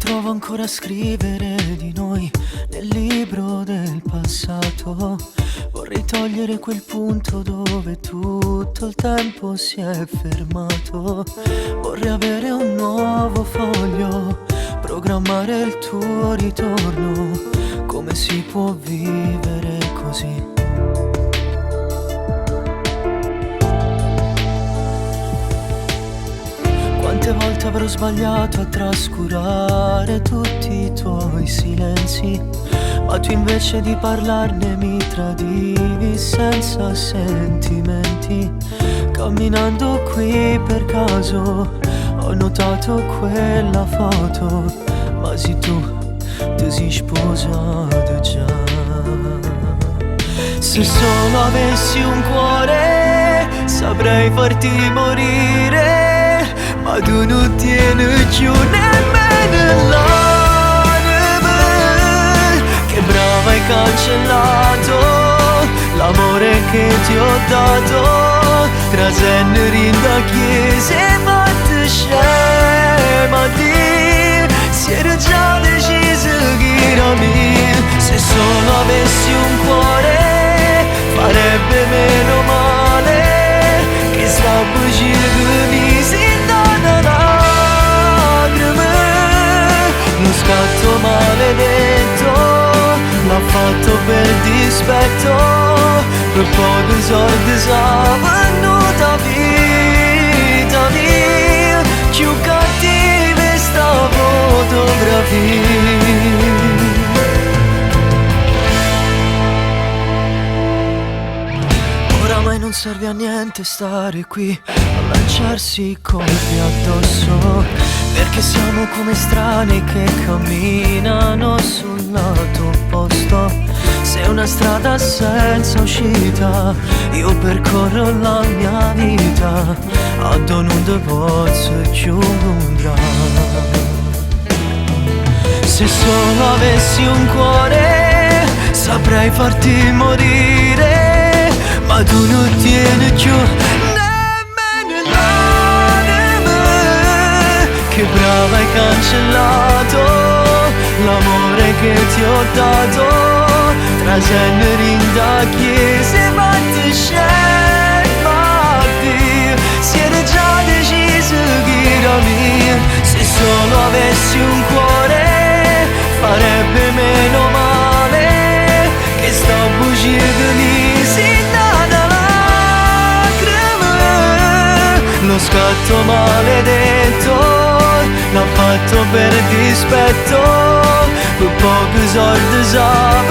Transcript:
provo ancora a scrivere di noi nel libro del passato. Vorrei togliere quel punto dove tutto il tempo si è fermato. Vorrei avere un nuovo foglio, programmare il tuo ritorno. Come si può vivere così? Quante volte avrò sbagliato a trascurare tutti i tuoi silenzi, ma tu invece di parlarne mi tradivi senza sentimenti. Camminando qui per caso ho notato quella foto, ma sì tu sei sposato già. Se solo avessi un cuore saprei farti morire, ma tu non tieni più nemmeno l'anima. Che brava, hai cancellato l'amore che ti ho dato. Trasennere in da chiesa ma ti scema di. Si era già deciso che era mio. Se solo avessi un cuore farebbe meno male che sta bucina mi si dà lacrime. Lo scatto maledetto l'ha fatto per dispetto, per pochi soldi s'ha venuta vita mia. Più cattiva sta fotografia. Oramai non serve a niente stare qui a lanciarsi colpi addosso, perché siamo come strani che camminano sul lato opposto. Se è una strada senza uscita, io percorro la mia vita a non te posso chiudere. Se solo avessi un cuore saprei farti morire, ma tu non tieni più nemmeno l'anima. Che brava, hai cancellato l'amore che ti ho dato. Trasennere in da chiesa ma ti scema di. Si era già deciso che era mia. Se solo avessi un cuore farebbe meno male che sta bucina lì si dà lacrime. Lo scatto maledetto l'ha fatto per dispetto, per pochi soldi s'ha